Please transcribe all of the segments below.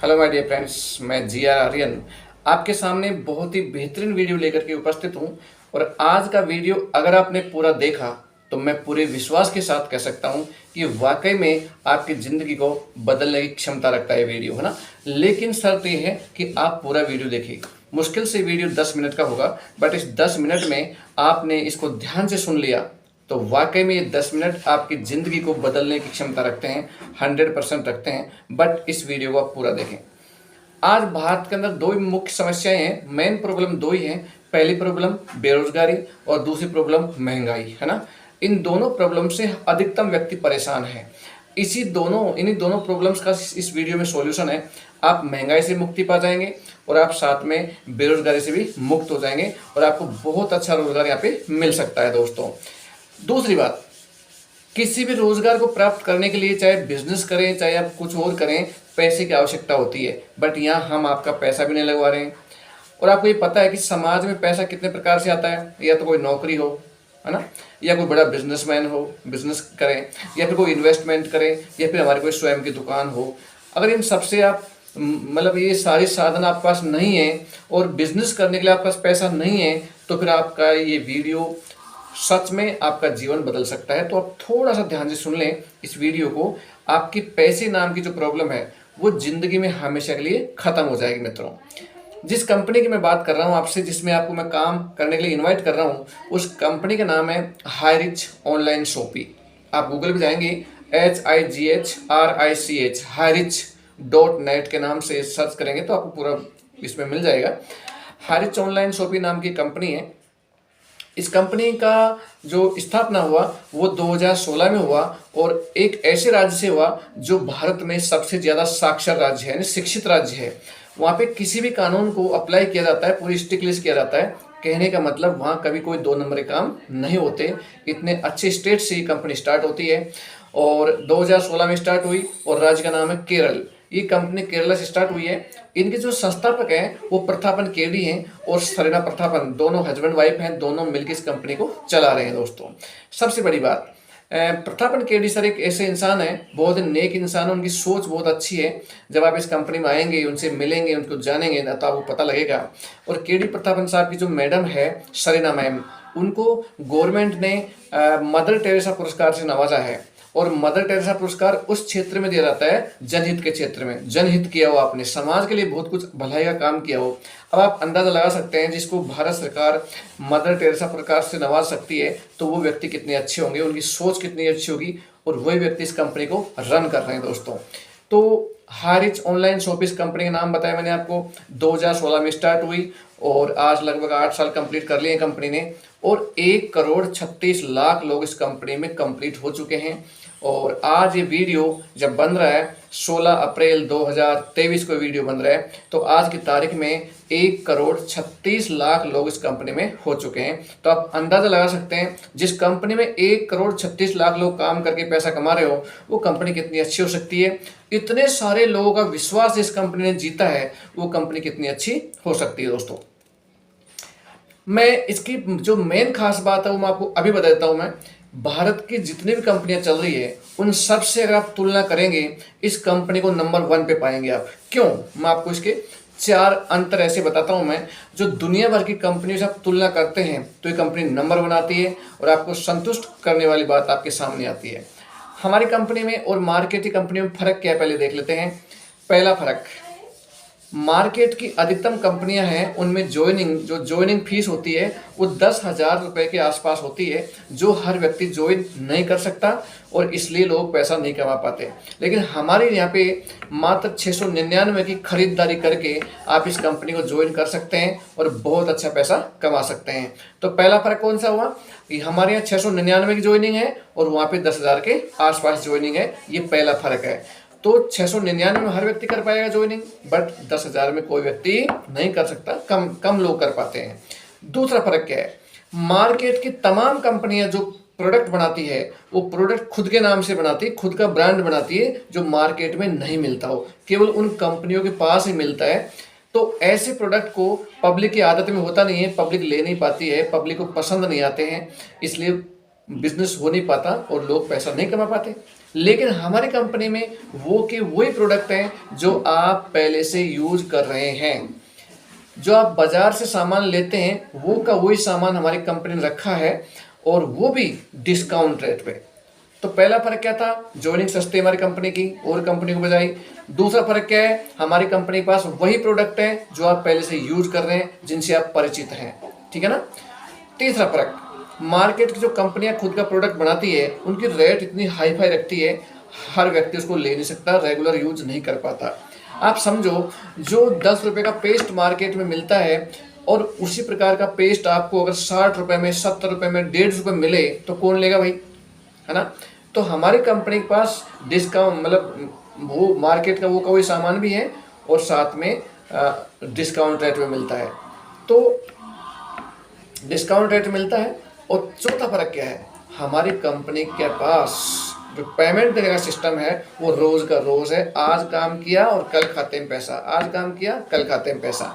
Hello my dear friends, मैं जी are Aryan आपके सामने बहुत ही बेहतरीन वीडियो लेकर के उपस्थित हूं। और आज का वीडियो अगर आपने पूरा देखा तो मैं पूरे विश्वास के साथ कह सकता हूं कि वाकई में आपकी ज़िंदगी को बदलने की क्षमता रखता है वीडियो, है ना। लेकिन शर्त यह है कि आप पूरा वीडियो देखिए। मुश्किल से वीडियो 10 मिनट का होगा, बट इस 10 मिनट में आपने इसको ध्यान से सुन लिया तो वाकई में ये 10 मिनट आपकी ज़िंदगी को बदलने की क्षमता रखते हैं, 100% रखते हैं। बट इस वीडियो को आप पूरा देखें। आज भारत के अंदर दो ही मुख्य समस्याएं हैं, मेन प्रॉब्लम दो ही हैं। पहली प्रॉब्लम बेरोजगारी और दूसरी प्रॉब्लम महंगाई, है ना। इन दोनों प्रॉब्लम से अधिकतम व्यक्ति परेशान है। इन्हीं दोनों प्रॉब्लम्स का इस वीडियो में सॉल्यूशन है। आप महंगाई से मुक्ति पा जाएंगे और आप साथ में बेरोजगारी से भी मुक्त हो जाएंगे और आपको बहुत अच्छा रोजगार यहाँ पे मिल सकता है दोस्तों। दूसरी बात, किसी भी रोजगार को प्राप्त करने के लिए चाहे बिजनेस करें चाहे आप कुछ और करें, पैसे की आवश्यकता होती है। बट यहाँ हम आपका पैसा भी नहीं लगवा रहे हैं। और आपको ये पता है कि समाज में पैसा कितने प्रकार से आता है। या तो कोई नौकरी हो, है ना, या कोई बड़ा बिजनेसमैन हो, बिजनेस करें, या फिर कोई इन्वेस्टमेंट करें, या फिर हमारी कोई स्वयं की दुकान हो। अगर इन सबसे आप मतलब ये सारी साधन आपके पास नहीं है और बिजनेस करने के लिए आपके पास पैसा नहीं है, तो फिर आपका ये वीडियो सच में आपका जीवन बदल सकता है। तो आप थोड़ा सा ध्यान से सुन लें इस वीडियो को। आपकी पैसे नाम की जो प्रॉब्लम है वो जिंदगी में हमेशा के लिए खत्म हो जाएगी मित्रों। जिस कंपनी की मैं बात कर रहा हूँ आपसे, जिसमें आपको मैं काम करने के लिए इनवाइट कर रहा हूँ, उस कंपनी का नाम है हाईरिच ऑनलाइन शॉपी। आप गूगल पे जाएंगे, HIGHRICH HighRich.net के नाम से सर्च करेंगे तो आपको पूरा इसमें मिल जाएगा। हाईरिच ऑनलाइन शॉपी नाम की कंपनी है। इस कंपनी का जो स्थापना हुआ वो 2016 में हुआ और एक ऐसे राज्य से हुआ जो भारत में सबसे ज़्यादा साक्षर राज्य है, यानी शिक्षित राज्य है। वहाँ पे किसी भी कानून को अप्लाई किया जाता है, पूरी स्ट्रिक्ट लिस्ट किया जाता है। कहने का मतलब वहाँ कभी कोई दो नंबर के काम नहीं होते। इतने अच्छे स्टेट से ये कंपनी स्टार्ट होती है और 2016 में स्टार्ट हुई और राज्य का नाम है केरल। ये कंपनी केरला से स्टार्ट हुई है। इनके जो संस्थापक हैं वो प्रथापन केडी हैं और सरीना प्रथापन, दोनों हस्बैंड वाइफ हैं, दोनों मिलकर इस कंपनी को चला रहे हैं दोस्तों। सबसे बड़ी बात, प्रथापन केडी सर एक ऐसे इंसान है, बहुत नेक इंसान है, उनकी सोच बहुत अच्छी है। जब आप इस कंपनी में आएंगे, उनसे मिलेंगे, उनको जानेंगे ना, तो आपको पता लगेगा। और केडी प्रथापन साहब की जो मैडम है सरीना मैम, उनको गवर्नमेंट ने मदर टेरेसा पुरस्कार से नवाजा है। और मदर टेरेसा पुरस्कार उस क्षेत्र में दिया जाता है जनहित के क्षेत्र में। जनहित किया हो आपने, समाज के लिए बहुत कुछ भलाई का काम किया हो। अब आप अंदाजा लगा सकते हैं जिसको भारत सरकार मदर टेरेसा पुरस्कार से नवाज सकती है तो वो व्यक्ति कितने अच्छे होंगे, उनकी सोच कितनी अच्छी होगी, और वही व्यक्ति इस कंपनी को रन कर रहे हैं दोस्तों। तो हाईरिच ऑनलाइन शॉपिस कंपनी का नाम बताया मैंने आपको, 2016 में स्टार्ट हुई और आज लगभग 8 साल कंप्लीट कर लिए हैं कंपनी ने। और 1,36,00,000 लोग इस कंपनी में कंप्लीट हो चुके हैं। और आज ये वीडियो जब बन रहा है 16 अप्रैल 2023 को वीडियो बन रहा है, तो आज की तारीख में 1,36,00,000 लोग इस कंपनी में हो चुके हैं। तो आप अंदाजा लगा सकते हैं जिस कंपनी में 1,36,00,000 लोग काम करके पैसा कमा रहे हो वो कंपनी कितनी अच्छी हो सकती है। इतने सारे लोगों का विश्वास इस कंपनी ने जीता है, वो कंपनी कितनी अच्छी हो सकती है दोस्तों। मैं इसकी जो मेन खास बात है वो मैं आपको अभी बता देता हूँ। मैं भारत की जितनी भी कंपनियां चल रही है उन सब से अगर आप तुलना करेंगे, इस कंपनी को नंबर 1 पे पाएंगे आप। क्यों? मैं आपको इसके 4 अंतर ऐसे बताता हूं। मैं जो दुनिया भर की कंपनियों से आप तुलना करते हैं तो ये कंपनी नंबर 1 आती है और आपको संतुष्ट करने वाली बात आपके सामने आती है। हमारी कंपनी में और मार्केट की कंपनियों में फ़र्क क्या है पहले देख लेते हैं। पहला फ़र्क, मार्केट की अधिकतम कंपनियां हैं उनमें ज्वाइनिंग फीस होती है वो 10,000 रुपये के आसपास होती है, जो हर व्यक्ति ज्वाइन नहीं कर सकता और इसलिए लोग पैसा नहीं कमा पाते। लेकिन हमारे यहाँ पे मात्र 699 की खरीदारी करके आप इस कंपनी को ज्वाइन कर सकते हैं और बहुत अच्छा पैसा कमा सकते हैं। तो पहला फ़र्क कौन सा हुआ? हमारे यहाँ 699 की ज्वाइनिंग है और वहाँ पे 10,000 के आसपास ज्वाइनिंग है। ये पहला फ़र्क है। तो 699 में हर व्यक्ति कर पाएगा ज्वाइनिंग, बट 10,000 में कोई व्यक्ति नहीं कर सकता, कम लोग कर पाते हैं। दूसरा फर्क क्या है? मार्केट की तमाम कंपनियां जो प्रोडक्ट बनाती है वो प्रोडक्ट खुद के नाम से बनाती है, खुद का ब्रांड बनाती है, जो मार्केट में नहीं मिलता हो, केवल उन कंपनियों के पास ही मिलता है। तो ऐसे प्रोडक्ट को पब्लिक की आदत में होता नहीं है, पब्लिक ले नहीं पाती है, पब्लिक को पसंद नहीं आते हैं, इसलिए बिजनेस हो नहीं पाता और लोग पैसा नहीं कमा पाते। लेकिन हमारी कंपनी में वो के वही प्रोडक्ट हैं जो आप पहले से यूज कर रहे हैं। जो आप बाजार से सामान लेते हैं वो का वही सामान हमारी कंपनी ने रखा है, और वो भी डिस्काउंट रेट पे। तो पहला फर्क क्या था, ज्वाइनिंग सस्ती हमारी कंपनी की और कंपनी को बजाई। दूसरा फर्क क्या है, हमारी कंपनी के पास वही प्रोडक्ट है जो आप पहले से यूज कर रहे हैं, जिनसे आप परिचित हैं, ठीक है ना। तीसरा फर्क, मार्केट की जो कंपनियां खुद का प्रोडक्ट बनाती है उनकी रेट इतनी हाई फाई रखती है, हर व्यक्ति उसको ले नहीं सकता, रेगुलर यूज नहीं कर पाता। आप समझो, जो 10 रुपये का पेस्ट मार्केट में मिलता है और उसी प्रकार का पेस्ट आपको अगर 60 रुपये में, 70 रुपये में, 150 रुपये मिले तो कौन लेगा भाई, है ना। तो हमारी कंपनी के पास डिस्काउंट मतलब वो मार्केट का वो कोई सामान भी है और साथ में डिस्काउंट रेट में मिलता है। तो डिस्काउंट रेट मिलता है। और चौथा फर्क क्या है, हमारी कंपनी के पास जो पेमेंट देने का सिस्टम है वो रोज का रोज है। आज काम किया और कल खाते में पैसा, आज काम किया कल खाते में पैसा।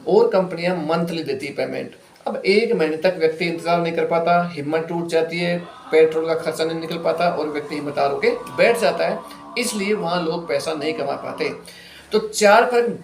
और कंपनियां मंथली देती है पेमेंट। अब 1 महीने तक व्यक्ति इंतजार नहीं कर पाता, हिम्मत टूट जाती है, पेट्रोल का खर्चा नहीं निकल पाता और व्यक्ति हिम्मत हार के बैठ जाता है, इसलिए वहाँ लोग पैसा नहीं कमा पाते। तो 4 फर्क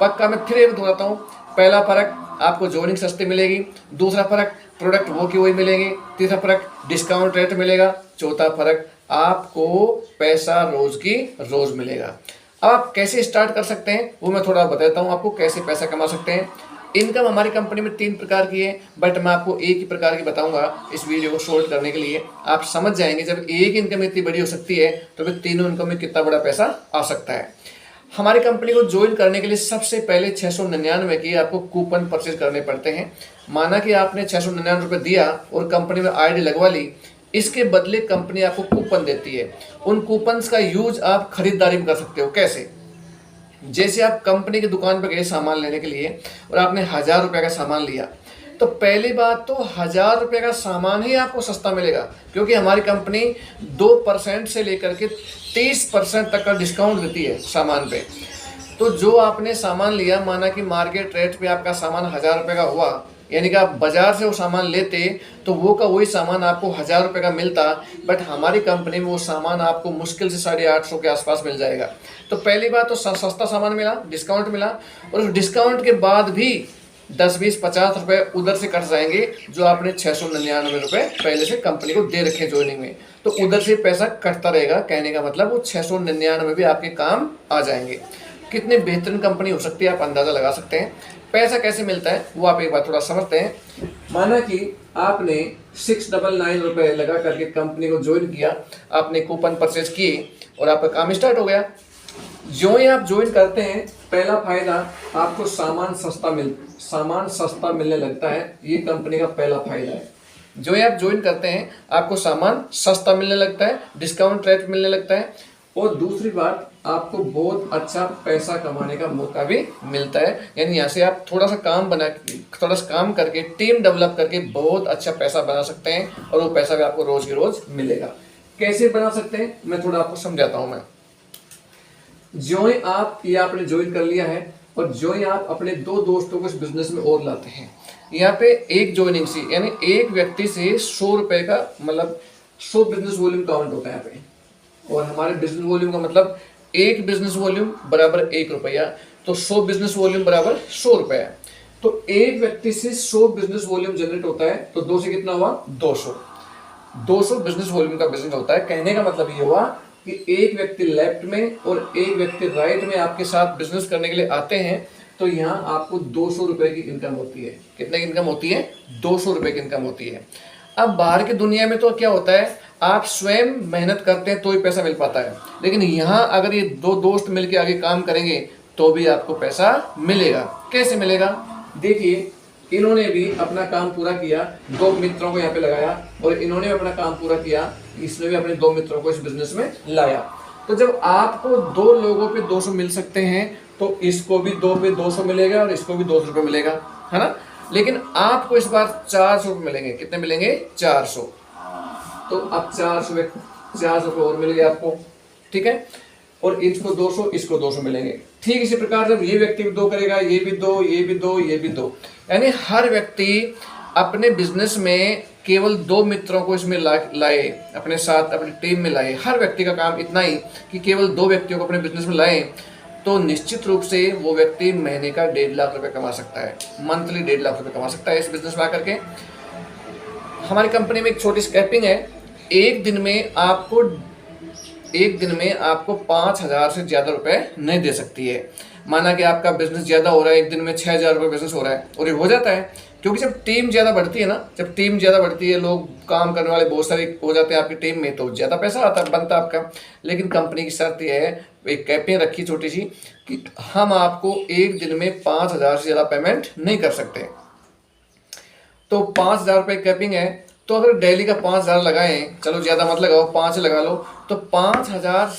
पक्का मैं फिर एक दोहराता हूँ। पहला फर्क, आपको ज्वाइनिंग सस्ती मिलेगी। दूसरा फर्क, प्रोडक्ट वो की वही मिलेंगे। तीसरा फर्क, डिस्काउंट रेट मिलेगा। चौथा फर्क, आपको पैसा रोज की रोज मिलेगा। अब आप कैसे स्टार्ट कर सकते हैं वो मैं थोड़ा बताता हूँ आपको, कैसे पैसा कमा सकते हैं। इनकम हमारी कंपनी में 3 प्रकार की है, बट मैं आपको एक ही प्रकार की बताऊंगा इस वीडियो को शॉर्ट करने के लिए। आप समझ जाएंगे जब एक इनकम इतनी बड़ी हो सकती है तो फिर तीनों इनकम में कितना बड़ा पैसा आ सकता है। हमारी कंपनी को ज्वाइन करने के लिए सबसे पहले 699 की आपको कूपन परचेज करने पड़ते हैं। माना कि आपने 699 रुपये दिया और कंपनी में आईडी लगवा ली, इसके बदले कंपनी आपको कूपन देती है। उन कूपन्स का यूज आप खरीदारी में कर सकते हो। कैसे? जैसे आप कंपनी की दुकान पर गए सामान लेने के लिए और आपने 1000 रुपये का सामान लिया, तो पहली बात तो 1000 रुपये का सामान ही आपको सस्ता मिलेगा, क्योंकि हमारी कंपनी 2% से लेकर के 30% तक का डिस्काउंट देती है सामान पे। तो जो आपने सामान लिया, माना कि मार्केट रेट पे आपका सामान 1000 रुपये का हुआ, यानी कि आप बाजार से वो सामान लेते तो वो का वही सामान आपको 1000 रुपये का मिलता, बट हमारी कंपनी में वो सामान आपको मुश्किल से 850 के आसपास मिल जाएगा। तो पहली बात तो सस्ता सामान मिला, डिस्काउंट मिला, और उस डिस्काउंट के बाद भी 10, 20, 50 रुपये उधर से कट जाएंगे जो आपने 699 रुपये पहले से कंपनी को दे रखे ज्वाइनिंग में, तो उधर से पैसा कटता रहेगा। कहने का मतलब वो 699 भी आपके काम आ जाएंगे। कितनी बेहतरीन कंपनी हो सकती है आप अंदाज़ा लगा सकते हैं। पैसा कैसे मिलता है वो आप एक बार थोड़ा समझते हैं। माना कि आपने 699 रुपये लगा करके कंपनी को ज्वाइन किया, आपने कूपन परचेज किए और आपका काम स्टार्ट हो गया। जो ही आप ज्वाइन करते हैं, पहला फायदा आपको सामान सस्ता मिलने लगता है। ये कंपनी का पहला फायदा है। जो ही आप ज्वाइन करते हैं आपको सामान सस्ता मिलने लगता है, डिस्काउंट रेट मिलने लगता है, और दूसरी बात आपको बहुत अच्छा पैसा कमाने का मौका भी मिलता है। यानी यहाँ से आप थोड़ा सा काम करके, टीम डेवलप करके बहुत अच्छा पैसा बना सकते हैं, और वो पैसा भी आपको रोज की रोज मिलेगा। कैसे बना सकते हैं मैं थोड़ा आपको समझाता हूँ। मैं जो ही आप ये आपने ज्वाइन कर लिया है और जो ही आप अपने 2 दोस्तों को इस बिजनेस में और लाते हैं, यहाँ पे एक ज्वाइनिंग से यानी एक व्यक्ति से 100 रुपये का मतलब 100 बिजनेस वॉल्यूम काउंट होता है यहाँ पे। और हमारे बिजनेस वॉल्यूम का मतलब एक बिजनेस वॉल्यूम बराबर 1 रुपया, तो 100 बिजनेस वॉल्यूम बराबर 100 रुपया। तो एक व्यक्ति से 100 बिजनेस वॉल्यूम जनरेट होता है, तो 2 से कितना हुआ 200 बिजनेस वॉल्यूम का बिजनेस होता है। कहने का मतलब ये हुआ कि एक व्यक्ति लेफ्ट में और एक व्यक्ति राइट में आपके साथ बिजनेस करने के लिए आते हैं, तो यहाँ आपको 200 रुपये की इनकम होती है। कितने की इनकम होती है? 200 रुपये की इनकम होती है। अब बाहर की दुनिया में तो क्या होता है, आप स्वयं मेहनत करते हैं तो ही पैसा मिल पाता है, लेकिन यहाँ अगर ये 2 दोस्त मिलकर आगे काम करेंगे तो भी आपको पैसा मिलेगा। कैसे मिलेगा? देखिए, इन्होंने भी अपना काम पूरा किया, 2 मित्रों को यहाँ पे लगाया, और इन्होंने भी अपना काम पूरा किया, इसने भी अपने 2 मित्रों को इस बिजनेस में लाया। तो जब आपको 2 लोगों पे 200 मिल सकते हैं, तो इसको भी 2 पे 200 मिलेगा और इसको भी 200 रुपये मिलेगा, है ना। लेकिन आपको इस बार 400 रुपये मिलेंगे। कितने मिलेंगे? 400। तो अब 400 रुपये और मिल गए आपको, ठीक है। और इसको 200, इसको 200 मिलेंगे। ठीक इसी प्रकार जब ये व्यक्ति भी 2 करेगा, ये भी 2, ये भी 2, ये भी 2, यानी हर व्यक्ति अपने बिजनेस में केवल 2 मित्रों को इसमें लाए, अपने साथ अपनी टीम में लाए, हर व्यक्ति का काम इतना ही कि केवल 2 व्यक्तियों को अपने बिजनेस में लाएं, तो निश्चित रूप से वो व्यक्ति महीने का 1.5 लाख रुपए कमा सकता है, मंथली 1.5 लाख रुपए कमा सकता है इस बिजनेस में आकर के। हमारी कंपनी में एक छोटी स्कैपिंग है, एक दिन में आपको 5,000 से ज़्यादा रुपए नहीं दे सकती है। माना कि आपका बिजनेस ज़्यादा हो रहा है, एक दिन में 6,000 रुपये बिजनेस हो रहा है, और ये हो जाता है क्योंकि जब टीम ज़्यादा बढ़ती है ना, जब टीम ज़्यादा बढ़ती है, लोग काम करने वाले बहुत सारे हो जाते हैं आपकी टीम में, तो ज़्यादा पैसा आता बनता है आपका। लेकिन कंपनी की शर्त यह है, एक कैपिंग रखी छोटी सी, कि हम आपको एक दिन में 5,000 से ज़्यादा पेमेंट नहीं कर सकते। तो 5,000 रुपये कैपिंग है, तो अगर डेली का 5,000 लगाएं, चलो ज़्यादा मत लगाओ, 5 लगा लो, तो 5,000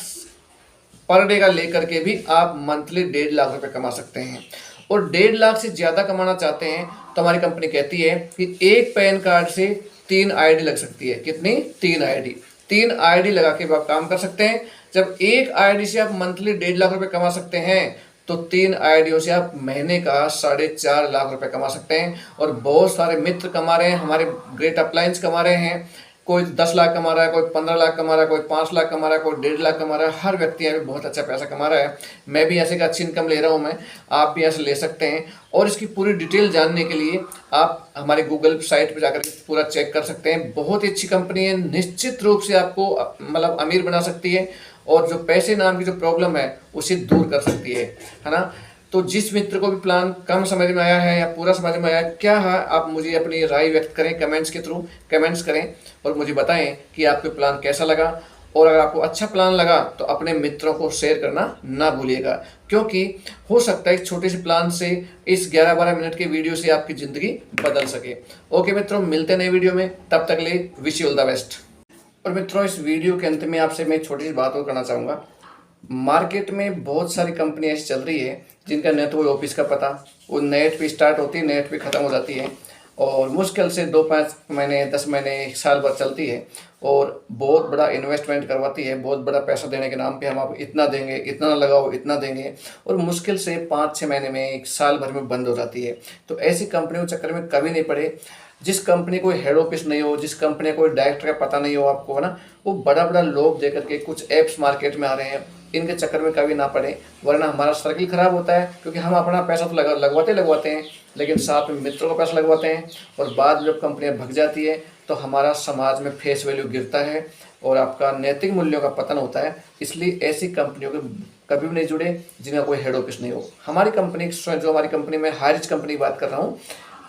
पर डे का लेकर के भी आप मंथली 1.5 लाख रुपए कमा सकते हैं। और 1.5 लाख से ज़्यादा कमाना चाहते हैं तो हमारी कंपनी कहती है कि एक पैन कार्ड से 3 आईडी लग सकती है। कितनी? 3 आईडी। 3 आईडी लगा के आप काम कर सकते हैं। जब एक आईडी से आप मंथली 1.5 लाख रुपए कमा सकते हैं, तो 3 आईडियों से आप महीने का 4.5 लाख रुपए कमा सकते हैं। और बहुत सारे मित्र कमा रहे हैं, हमारे ग्रेट अपलायंस कमा रहे हैं। कोई 10 लाख कमा रहा है, कोई 15 लाख कमा रहा है, कोई 5 लाख कमा रहा है, कोई 1.5 लाख कमा रहा है। हर व्यक्ति यहाँ पे बहुत अच्छा पैसा कमा रहा है। मैं भी ऐसे का अच्छी इनकम ले रहा हूँ मैं, आप भी ऐसे ले सकते हैं। और इसकी पूरी डिटेल जानने के लिए आप हमारे गूगल साइट पर जाकर के पूरा चेक कर सकते हैं। बहुत ही अच्छी कंपनी है, निश्चित रूप से आपको मतलब अमीर बना सकती है, और जो पैसे नाम की जो प्रॉब्लम है उसे दूर कर सकती है ना। तो जिस मित्र को भी प्लान कम समझ में आया है या पूरा समझ में आया क्या है, आप मुझे अपनी राय व्यक्त करें कमेंट्स के थ्रू, कमेंट्स करें और मुझे बताएं कि आपको प्लान कैसा लगा। और अगर आपको अच्छा प्लान लगा तो अपने मित्रों को शेयर करना ना भूलिएगा, क्योंकि हो सकता है इस छोटे से प्लान से, इस 11-12 मिनट के वीडियो से आपकी ज़िंदगी बदल सके। ओके मित्रों, मिलते हैं नए वीडियो में, तब तक ले wish you all the best. और मित्रों, इस वीडियो के अंत में आपसे मैं एक छोटी सी बात और करना चाहूँगा। मार्केट में बहुत सारी कंपनी ऐसी चल रही है जिनका न तो कोई ऑफिस का पता, वो नेट पे स्टार्ट होती है, नेट पे ख़त्म हो जाती है, और मुश्किल से 2-5 महीने 10 महीने 1 साल भर चलती है, और बहुत बड़ा इन्वेस्टमेंट करवाती है। बहुत बड़ा पैसा देने के नाम पे हम आपको इतना देंगे, इतना लगाओ, इतना देंगे, और मुश्किल से 5-6 महीने में 1 साल भर में बंद हो जाती है। तो ऐसी कंपनियों के चक्कर में कभी नहीं पड़े। जिस कंपनी को हेड ऑफिस नहीं हो, जिस कंपनी को डायरेक्टर का पता नहीं हो आपको, है ना, वो बड़ा बड़ा लोग दे करके कुछ ऐप्स मार्केट में आ रहे हैं, इनके चक्कर में कभी ना पड़े, वरना हमारा सर्किल खराब होता है। क्योंकि हम अपना पैसा तो लगवाते हैं, लेकिन साथ में मित्रों का पैसा लगवाते हैं, और बाद में जब कंपनियां भग जाती है तो हमारा समाज में फेस वैल्यू गिरता है और आपका नैतिक मूल्यों का पतन होता है। इसलिए ऐसी कंपनियों के कभी भी नहीं जुड़े जिनका कोई हेड ऑफिस नहीं हो। हमारी कंपनी, जो हमारी कंपनी में हायरिज कंपनी की बात कर रहा हूँ,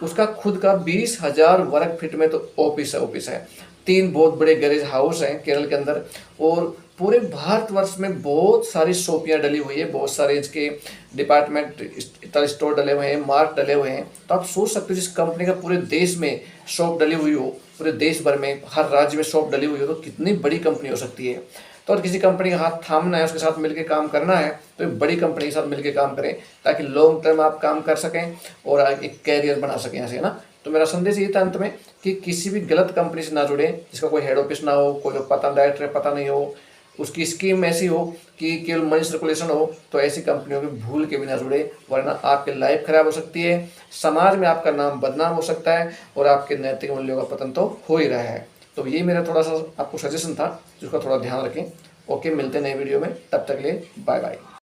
उसका खुद का 20,000 वर्ग फीट में तो ऑफिस है। 3 बहुत बड़े गैरेज हाउस हैं केरल के अंदर, और पूरे भारतवर्ष में बहुत सारी शॉपियाँ डली हुई है, बहुत सारे इसके डिपार्टमेंट स्टोर डले हुए हैं, मार्ट डले हुए हैं। तो आप सोच सकते हो, जिस कंपनी का पूरे देश में शॉप डली हुई हो, पूरे देश भर में हर राज्य में शॉप डली हुई हो, तो कितनी बड़ी कंपनी हो सकती है। तो अगर किसी कंपनी का हाथ थामना है, उसके साथ मिलकर काम करना है, तो एक बड़ी कंपनी के साथ मिलकर काम करें, ताकि लॉन्ग टर्म आप काम कर सकें और एक कैरियर बना सकें ऐसे, है ना। तो मेरा संदेश ये था अंत में कि किसी भी गलत कंपनी से ना जुड़े जिसका कोई हेड ऑफिस ना हो, कोई पता डायरेक्टर पता नहीं हो, उसकी स्कीम ऐसी हो कि केवल मनी सर्कुलेशन हो, तो ऐसी कंपनियों के भूल के भी ना जुड़े, वरना आपकी लाइफ खराब हो सकती है, समाज में आपका नाम बदनाम हो सकता है, और आपके नैतिक मूल्यों का पतन तो हो ही रहा है। तो ये मेरा थोड़ा सा आपको सजेशन था, जिसका थोड़ा ध्यान रखें। ओके, मिलते हैं नए वीडियो में, तब तक ले बाय बाय।